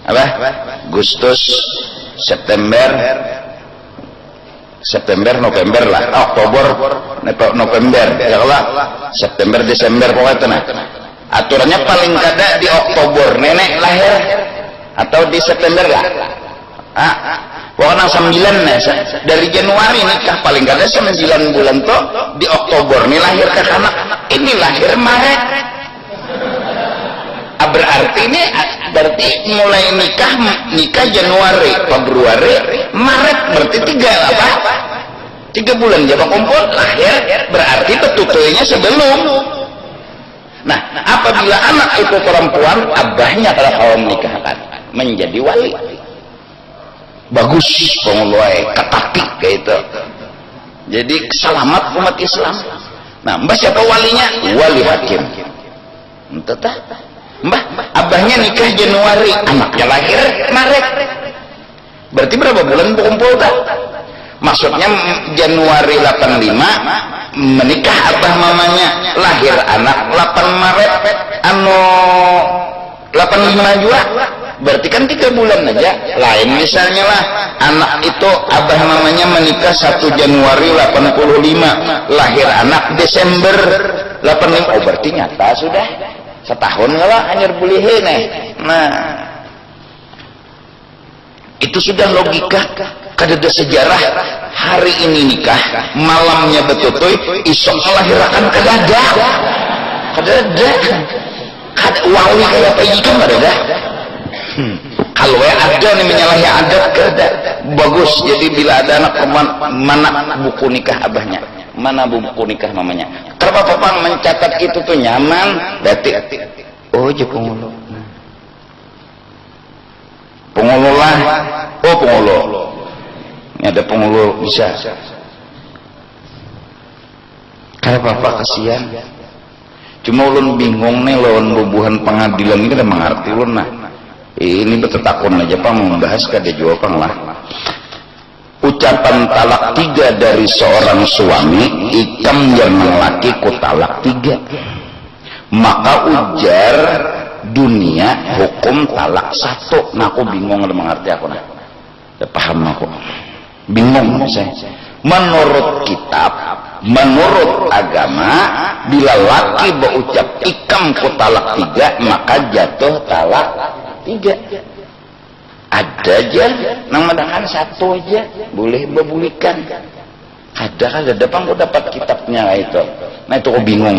apa? Agustus, September, November lah, Oktober, November. Ya Allah, September, Desember pokoknya itu nah. Aturannya paling kada di Oktober nenek lahir atau di September lah. Pokoknya 9 nih, dari Januari nikah paling kada 9 bulan tuh di Oktober nih lahir ke anak, ini lahir Maret. Berarti ini berarti mulai nikah Januari, Februari, Maret, berarti 3 bulan jaba kumpul lahir, berarti petutuinya sebelum. Nah, apabila anak itu perempuan, abahnya kalau kaum nikahkan menjadi wali. Bagus penguluai ketaki kayak itu. Jadi selamat umat Islam. Nah, mbah siapa walinya? Wali hakim. Entah. Mbah, abahnya nikah Januari, anaknya lahir Maret. Berarti berapa bulan berkumpul tak? Maksudnya Januari 85 menikah abah mamanya, lahir anak 8 Maret, 85 juga. Berarti kan 3 bulan aja. Lain misalnya lah, anak itu abah mamanya menikah 1 Januari 85, lahir anak Desember 85. Oh, berarti nyata sudah setahun lah hanyar bulihe nih. Nah, itu sudah logika. Kadada sejarah hari ini nikah, malamnya betutuy, isok melahirkan kadada. Wali kayak apa itu kadada. Kalau ada nih menyalahi adat kada bagus. Jadi bila ada anak perempuan, mana buku nikah abahnya, mana buku nikah mamanya. Kenapa papa mencatat itu tuh nyaman? Berarti oh jepungulu. Pengulu lah. Oh pengulu. Ini ada pengulu bisa. Kenapa papa kasihan? Cuma ulun bingung nih lawan bubuhan pengadilan ini kada mengerti ulun nah. Ini betetakun aja pak membahas kada jawaban lah. Ucapan talak 3 dari seorang suami ikam yang laki ku talak 3, maka ujar dunia hukum talak 1. Nah aku bingung ada mengerti aku nah. Tidak paham aku. Bingung saya. Menurut kitab, menurut agama, bila laki berucap ikam ku talak 3, maka jatuh talak 3. Ada aja nang madangkan 1 aja boleh bebulikan. Ada depan aku dapat kitabnya itu. Nah itu aku bingung.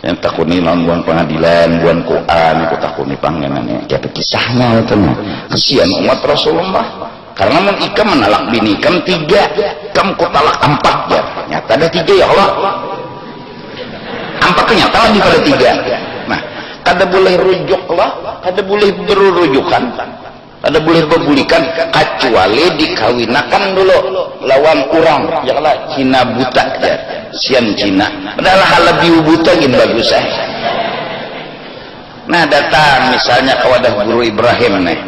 Yang takuni lawan buan pengadilan, buan Quran, aku takuni panggenannya. Kayak kisahnya itu. Kesian umat Rasulullah. Karena mun ikam menalak bini ikam 3, ikam ku talak 4 ya. Nyata ada 3 ya Allah. 4 ternyata lagi pada 3. Nah, kada boleh rujuk lah, kada boleh berurujukan. Ada boleh berbulikan kecuali dikawinakan dulu lawan orang ya lah Cina buta ya sian Cina adalah hal lebih buta gini bagus Nah datang misalnya kewadah guru Ibrahim nih,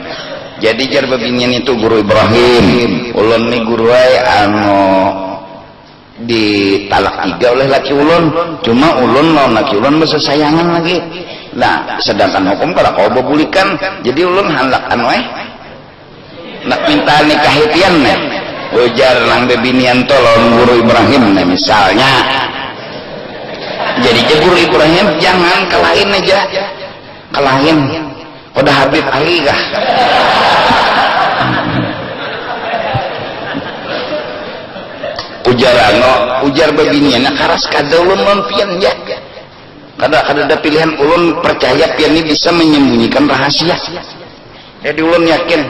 jadi jar bebinyan itu guru Ibrahim ulun nih guru ditalak 3 oleh laki ulun, cuma ulun lawan laki ulun masa sayangan lagi. Nah sedangkan hukum kalau kau berbulikan jadi ulun handakan nak minta nikah hitian nih ujar lang bebinian tolong guru Ibrahim nih misalnya. Jadi guru Ibrahim jangan kalahin aja, kalahin pada Habib Ali kah ujar bebinian karas kada ulun non-pian ya kada ada pilihan ulun percaya pian ini bisa menyembunyikan rahasia. Jadi ulun yakin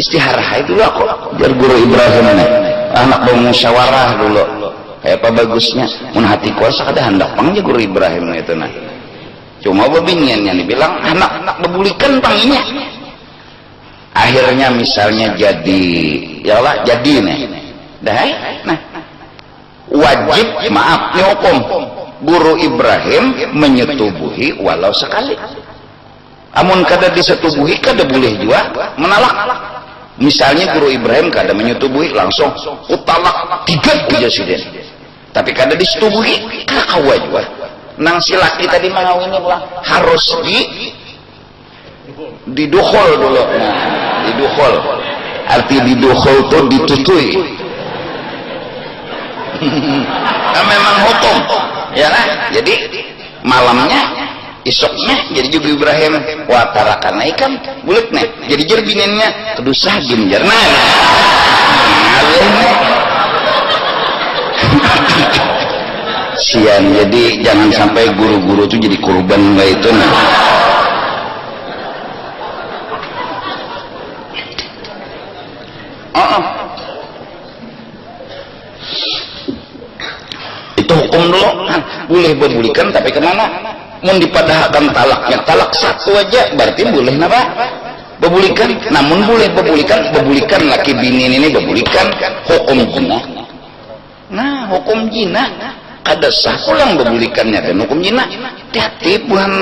istiharah dulu aku biar guru Ibrahim nih anak bermusyawarah dulu kayak apa bagusnya mun hati kuasa kada hendak pangnya guru Ibrahim itu nah cuma bebingannya nih bilang anak bebulikan panginya akhirnya misalnya jadi ya Allah jadi nih dah nah wajib maaf nih hukum guru Ibrahim menyetubuhi walau sekali amun kada disetubuhi kada boleh juga menalak Misalnya guru Ibrahim kada menyetubui langsung utalak 3 ujar siden. Tapi kada disetubui kakawa juga. Nang si laki tadi mengawini pulang harus didukhol dulu. Nah, didukhol. Arti didukhol itu ditutui. Nah, memang hukum. Ya lah. Jadi malamnya isoknya jadi juga Ibrahim watarakan ikan bulat nih jadi jerbinennya kedusah ginjar nah sian. Jadi jangan sampai guru-guru itu jadi kurban itu nah. Itu hukum dulu boleh berbulikan tapi kemana mun dipadahkan talaknya talak 1 aja berarti boleh napa bebulikan. Namun boleh bebulikan laki bini ini bebulikan hukum zina. Nah hukum zina kada sah pulang bebulikannya dan hukum zina hati-hati bukan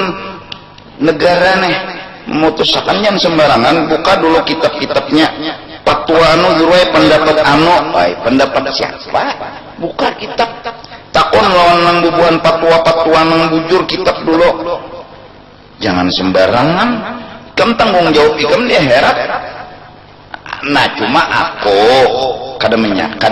negara nih memutuskan jangan sembarangan. Buka dulu kitab-kitabnya fatwa anu guru pendapat anu pendapat siapa buka kitab takon lawan nang bubuhan patwa nang bujur kitab dulu. Jangan sembarangan kamu tanggung jawab ikam di akhirat. Nah cuma aku kada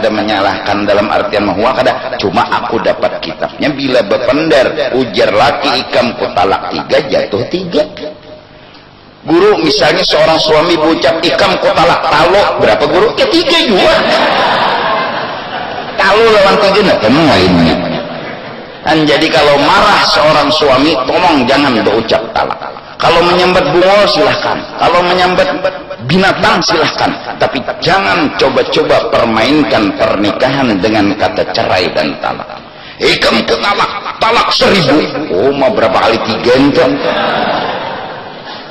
menyalahkan dalam artian bahwa kada cuma aku dapat kitabnya bila bependar ujar laki ikam ku talak 3 jatuh 3. Guru misalnya seorang suami berucap ikam ku talak talo berapa guru ya 3 juga. Kalau lawan 3 nah kamu lainnya. Dan jadi kalau marah seorang suami tolong jangan berucap talak. Kalau menyambat bungol silahkan, kalau menyambat binatang silahkan, tapi jangan coba-coba permainkan pernikahan dengan kata cerai dan talak. Kamu ke talak 1000. Oh mah berapa kali 3 itu?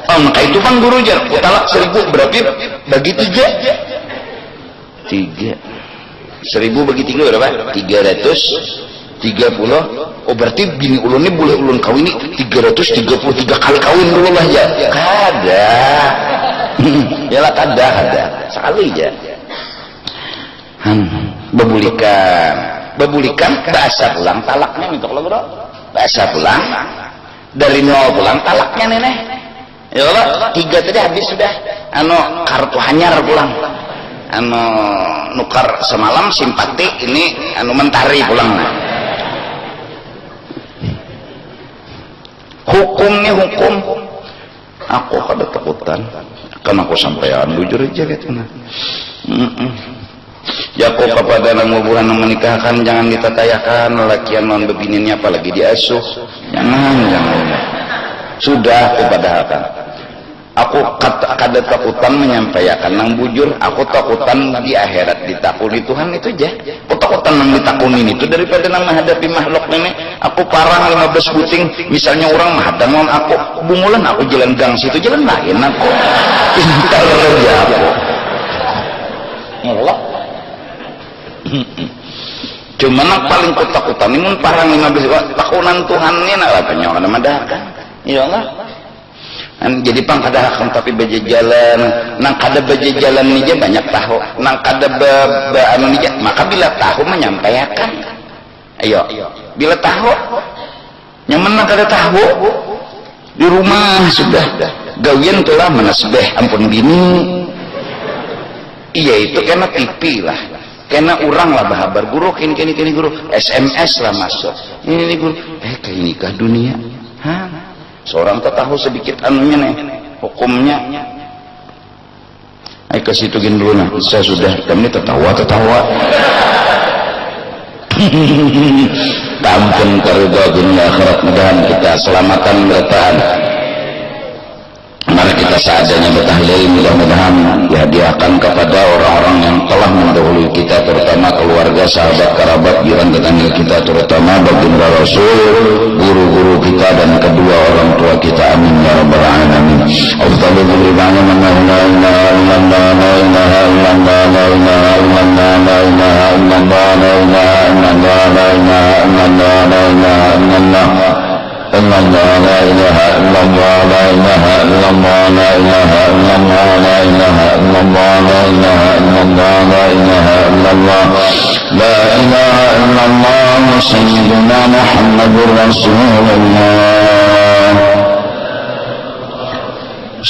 Maka itu bang guru jar talak 1000 berarti bagi 3 1000 bagi 3 berapa? 330. Oh berarti bini ulun ini boleh ulun kawin ini 333 kali kawin dulu lah ya. Kada. Yalah kada sekali aja. Bebulikan bahasa pulang talaknya minta kalau bro. Bahasa pulang dari 0 pulang talaknya nenek. Ya Allah 3 tadi habis sudah. Kartu hanyar pulang. Nukar semalam simpati ini mentari pulang. Hukumnya hukum aku kada takutan kan aku sampaian jujur aja gitu nah. Ya aku kepada nang bubuhan nang menikahkan jangan ditatayakan lelakian non bebininnya apalagi diasuh jangan sudah kepadahkan aku kada takutan menyampaikan nang bujur aku takutan di akhirat ditakuni Tuhan itu aja. Aku takutan nang ditakunin itu daripada nang menghadapi makhluk ini. Aku parang 15 puting misalnya orang menghadang non aku bungulan aku jalan gang situ jalan lain aku pintar aja aku ngelak. Cuman yang paling ketakutan ini mun parang 15 takunan Tuhan ini nak lah penyok ada madahkan iya enggak. Jadi pang kada akan tapi beje jalan nang kada beje jalan nija banyak tahu nang kada anu nija maka bila tahu menyampaikan ayo bila tahu nyaman nang kada tahu di rumah sudah gawian tulah menasbeh ampun bini iya itu kena TV lah kena orang lah bahabar guru kini guru SMS lah masuk ini guru kayak nikah dunia seorang tak tahu sedikit anunya nih hukumnya ke situ gini dulu nah saya sudah kami tertawa kampun karuda dunia akhirat mudahan kita selamatan bertahan. Mari kita seadanya bertahlil mudah-mudahan dihadiahkan kepada orang-orang yang telah mendahului kita terutama keluarga, sahabat, kerabat, jiran tetangga kita terutama baginda Rasul, guru-guru kita dan kedua orang tua kita amin ya rabbal alamin. Allah la ilaha illallah la ilaha illallah la ilaha illallah الله لا إله إلا الله لا إله إلا الله لا إله إلا الله لا إله إلا الله سيدنا محمد رسول الله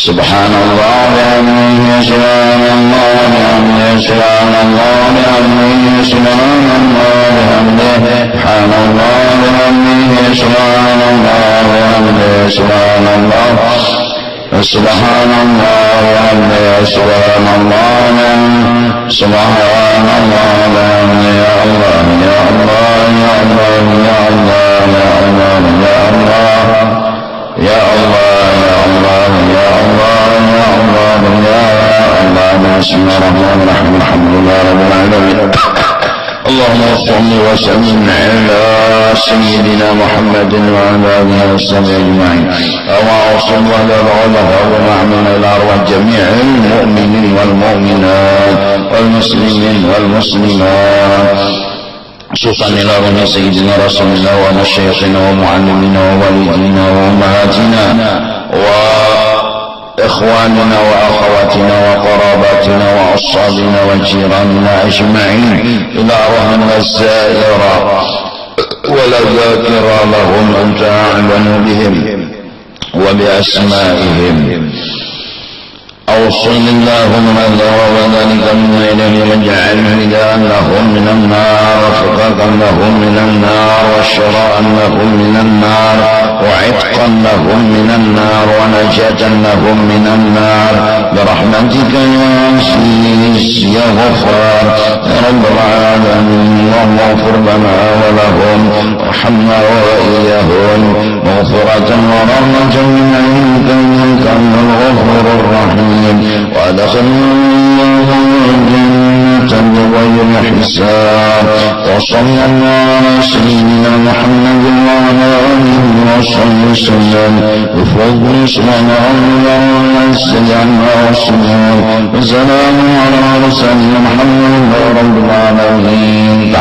سبحان الله بحمده سبحان الله بحمده سبحان الله بحمده سبحان الله بحمده سبحان الله بحمده سبحان الله بحمده سبحان الله سبحان الله وحمده سبحان الله سبحان الله بحمده يا الله يا الله يا الله يا الله يا الله يا الله يا الله يا الله يا الله يا الله يا الله بسم الله الرحمن الرحيم الحمد لله رب العالمين اللهم صل وسلم على سيدنا محمد وعلى اله وصحبه اجمعين. اللهم صل على العلماء ومعمنا الى ارواح جميع المؤمنين والمؤمنات والمسلمين والمسلمات خصوصا إلى روح سيدنا رسول الله ومشايخنا ومعلمنا ووالدينا وأمهاتنا وإخواننا وأخواتنا وقراباتنا وأصحابنا وجيراننا أجمعين إلى روحنا الزائرة ولا ذاكر لهم أنت أعلم بهم وبأسمائهم. أوصل اللهم وذلك من إليه واجعل هداء لهم من النار وفقاقا لهم من النار وشراء لهم من النار وعتقا لهم من النار ونجاة لهم من النار برحمتك يا عزيز يا غفار يا رب العالمين. اللهم اغفر لنا ولهم وارحمنا وإياهم مغفرة ورحمة من عندك إنك أنت الغفور الرحيم وأدخلنا الجنة بغير حساب. وصلى الله على سيدنا محمد وعلى آله وصحبه وسلم بفضل اسمه الله وسلم وسلام على رسول محمد رب العالمين.